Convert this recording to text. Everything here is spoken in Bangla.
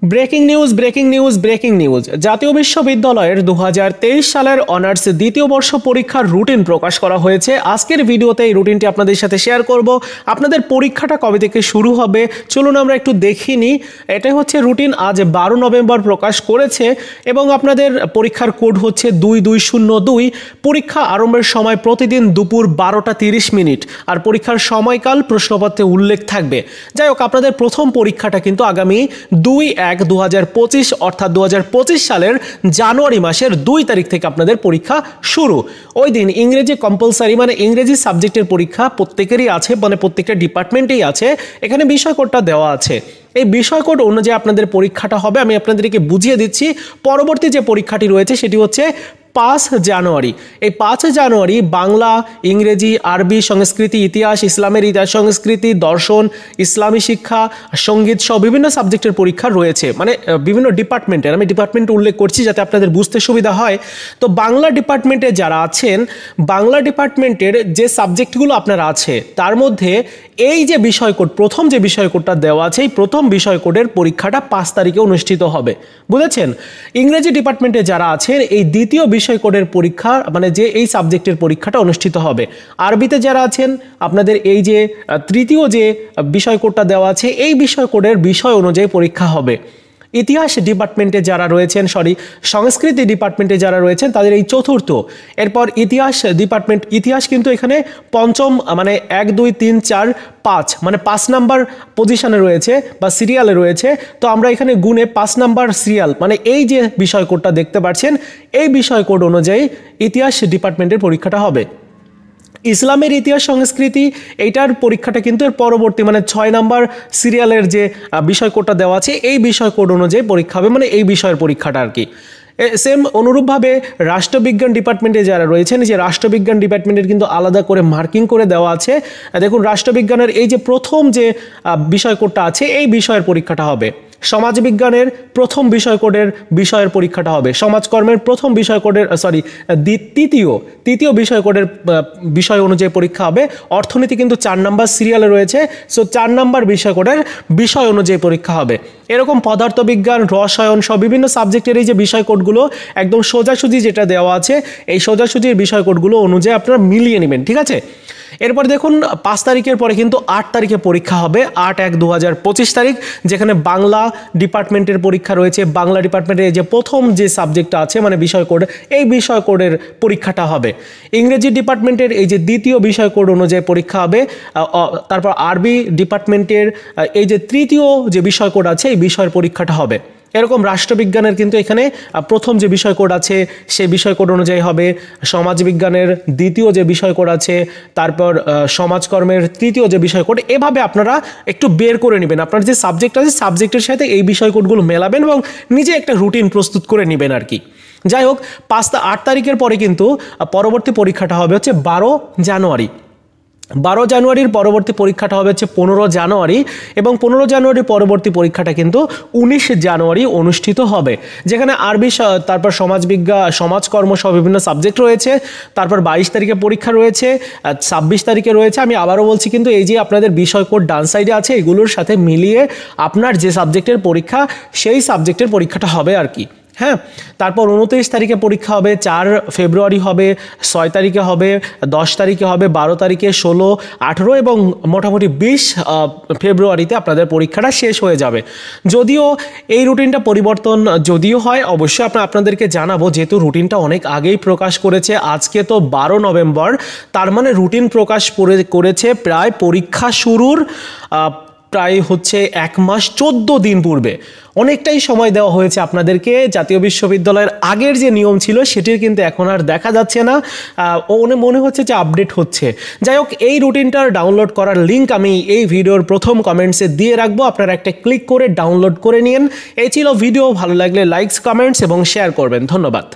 ব্রেকিং নিউজ জাতীয় বিশ্ববিদ্যালয়ের 2023 সালের অনার্স দ্বিতীয় বর্ষ পরীক্ষার রুটিন প্রকাশ করা হয়েছে। আজকের ভিডিওতে এই রুটিনটি আপনাদের সাথে শেয়ার করব। আপনাদের পরীক্ষাটা কবে থেকে শুরু হবে চলুন আমরা একটু দেখে নিই। এটাই হচ্ছে রুটিন, আজ 12 নভেম্বর প্রকাশ করেছে এবং আপনাদের পরীক্ষার কোড হচ্ছে 2202। পরীক্ষা আরম্ভের সময় প্রতিদিন দুপুর 12টা 30 মিনিট, আর পরীক্ষার সময়কাল প্রশ্নপত্রে উল্লেখ থাকবে। যাই হোক, আপনাদের প্রথম পরীক্ষাটা কিন্তু আগামী 2/1/2025 অর্থাৎ 2025 সালের জানুয়ারি মাসের 2 তারিখ থেকে আপনাদের পরীক্ষা শুরু। ওই দিন ইংরেজি কম্পালসারি, মানে ইংরেজি সাবজেক্টের পরীক্ষা প্রত্যেকেরই আছে, মানে প্রত্যেকটা ডিপার্টমেন্টেই আছে। এখানে বিষয় কোডটা দেওয়া আছে। এই বিষয় কোড অনুযায়ী আপনাদের পরীক্ষাটা হবে। আমি আপনাদেরকে বুঝিয়ে দিচ্ছি। পরবর্তী যে পরীক্ষাটি রয়েছে সেটি হচ্ছে 5 জানুয়ারি। এই 5 জানুয়ারি বাংলা, ইংরেজি, আরবি, সংস্কৃতি, ইতিহাস, ইসলামের ইতিহাস সংস্কৃতি, দর্শন, ইসলামী শিক্ষা, সঙ্গীত সহ বিভিন্ন সাবজেক্টের পরীক্ষা রয়েছে, মানে বিভিন্ন ডিপার্টমেন্টের। আমি ডিপার্টমেন্ট উল্লেখ করছি যাতে আপনাদের বুঝতে সুবিধা হয়। তো বাংলা ডিপার্টমেন্টে যারা আছেন, বাংলা ডিপার্টমেন্টের যে সাবজেক্টগুলো আপনারা আছে তার মধ্যে এই যে বিষয় কোড, প্রথম যে বিষয় কোডটা দেওয়া আছে, এই প্রথম বিষয় কোডের পরীক্ষাটা 5 তারিখে অনুষ্ঠিত হবে, বুঝেছেন? ইংরেজি ডিপার্টমেন্টে যারা আছেন এই দ্বিতীয় বিষয় কোডের পরীক্ষা, মানে যে এই সাবজেক্টের পরীক্ষাটা অনুষ্ঠিত হবে। আরবিতে যারা আছেন আপনাদের এই যে তৃতীয় যে বিষয় কোডটা দেওয়া আছে এই বিষয় কোডের বিষয় অনুযায়ী পরীক্ষা হবে। ইতিহাস ডিপার্টমেন্টে যারা রয়েছেন, সংস্কৃতি ডিপার্টমেন্টে যারা রয়েছেন তাদের এই চতুর্থ। এরপর ইতিহাস ডিপার্টমেন্ট, ইতিহাস কিন্তু এখানে পঞ্চম, মানে 1 2 3 4 5, মানে 5 নাম্বার পজিশনে রয়েছে বা সিরিয়ালে রয়েছে। তো আমরা এখানে গুণে 5 নাম্বার সিরিয়াল, মানে এই যে বিষয় কোডটা দেখতে পাচ্ছেন এই বিষয় কোড অনুযায়ী ইতিহাস ডিপার্টমেন্টের পরীক্ষাটা হবে। ইসলামের ইতিহাস সংস্কৃতি এইটার পরীক্ষাটা কিন্তু এর পরবর্তী, মানে 6 নাম্বার সিরিয়ালের যে বিষয় কোডটা দেওয়া আছে এই বিষয় কোড অনুযায়ী পরীক্ষা হবে, মানে এই বিষয়ের পরীক্ষাটা আর কি। সেম অনুরূপভাবে রাষ্ট্রবিজ্ঞান ডিপার্টমেন্টে যারা রয়েছেন, যে রাষ্ট্রবিজ্ঞান ডিপার্টমেন্টের কিন্তু আলাদা করে মার্কিং করে দেওয়া আছে। দেখুন, রাষ্ট্রবিজ্ঞানের এই যে প্রথম যে বিষয় কোডটা আছে এই বিষয়ের পরীক্ষাটা হবে। সমাজবিজ্ঞানের প্রথম বিষয় কোডের বিষয়ের পরীক্ষাটা হবে। সমাজকর্মের প্রথম বিষয় কোডের তৃতীয় বিষয় কোডের বিষয় অনুযায়ী পরীক্ষা হবে। অর্থনীতি কিন্তু 4 নাম্বার সিরিয়ালে রয়েছে, সো 4 নাম্বার বিষয় কোডের বিষয় অনুযায়ী পরীক্ষা হবে। এরকম পদার্থবিজ্ঞান, রসায়ন সব বিভিন্ন সাবজেক্টের এই যে বিষয় কোডগুলো একদম সোজাসুজি যেটা দেওয়া আছে এই সোজাসুজির বিষয় কোডগুলো অনুযায়ী আপনারা মিলিয়ে নেবেন, ঠিক আছে? এরপর দেখুন 5 তারিখের পরে কিন্তু 8 তারিখে পরীক্ষা হবে, 8/1/2025 তারিখ, যেখানে বাংলা ডিপার্টমেন্টের পরীক্ষা রয়েছে। বাংলা ডিপার্টমেন্টের যে প্রথম যে সাবজেক্টটা আছে, মানে বিষয় কোড, এই বিষয় কোডের পরীক্ষাটা হবে। ইংরেজি ডিপার্টমেন্টের এই যে দ্বিতীয় বিষয় কোড অনুযায়ী পরীক্ষা হবে। তারপর আরবি ডিপার্টমেন্টের এই যে তৃতীয় যে বিষয় কোড আছে এই বিষয়ের পরীক্ষাটা হবে। এরকম রাষ্ট্রবিজ্ঞানের কিন্তু এখানে প্রথম যে বিষয় কোড আছে সেই বিষয় কোড অনুযায়ী হবে। সমাজবিজ্ঞানের দ্বিতীয় যে বিষয় কোড আছে, তারপর সমাজকর্মের তৃতীয় যে বিষয় কোড, এভাবে আপনারা একটু বের করে নেবেন। আপনার যে সাবজেক্ট আছে সাবজেক্টের সাথে এই বিষয় কোডগুলো মেলাবেন এবং নিজে একটা রুটিন প্রস্তুত করে নেবেন আর কি। যাই হোক, 8 তারিখের পরে কিন্তু পরবর্তী পরীক্ষাটা হবে হচ্ছে 12 জানুয়ারি। 12 জানুয়ারির পরবর্তী পরীক্ষাটা হবে হচ্ছে 15 জানুয়ারি, এবং 15 জানুয়ারির পরবর্তী পরীক্ষাটা কিন্তু 19 জানুয়ারি অনুষ্ঠিত হবে, যেখানে আরবি, তারপর সমাজবিজ্ঞান, সমাজকর্ম সহ বিভিন্ন সাবজেক্ট রয়েছে। তারপর 22 তারিখে পরীক্ষা রয়েছে, 26 তারিখে রয়েছে। আমি আবারও বলছি, কিন্তু এই যে আপনাদের বিষয় কোড ডান সাইডে আছে এগুলোর সাথে মিলিয়ে আপনার যে সাবজেক্টের পরীক্ষা সেই সাবজেক্টের পরীক্ষাটা হবে আর কি। হ্যাঁ, তারপর 29 তারিখে পরীক্ষা হবে, 4 ফেব্রুয়ারি হবে, 6 তারিখে হবে, 10 তারিখে হবে, 12 তারিখে, 16, 18 এবং মোটামুটি 20 ফেব্রুয়ারিতে আপনাদের পরীক্ষাটা শেষ হয়ে যাবে। যদিও এই রুটিনটা পরিবর্তন যদিও হয় অবশ্যই আপনাদেরকে জানাবো, যেহেতু রুটিনটা অনেক আগেই প্রকাশ করেছে। আজকে তো 12 নভেম্বর, তার মানে রুটিন প্রকাশ করেছে প্রায় পরীক্ষা শুরুর প্রায় হচ্ছে 1 মাস 14 দিন পূর্বে। অনেকটাই সময় দেওয়া হয়েছে আপনাদেরকে। জাতীয় বিশ্ববিদ্যালয়ের আগের যে নিয়ম ছিল সেটির কিন্তু এখন আর দেখা যাচ্ছে না, মনে হচ্ছে যে আপডেট হচ্ছে। যাই হোক, এই রুটিনটার ডাউনলোড করার লিঙ্ক আমি এই ভিডিওর প্রথম কমেন্টসে দিয়ে রাখবো, আপনারা একটা ক্লিক করে ডাউনলোড করে নিন। এই ছিল ভিডিও, ভালো লাগলে লাইকস, কমেন্টস এবং শেয়ার করবেন। ধন্যবাদ।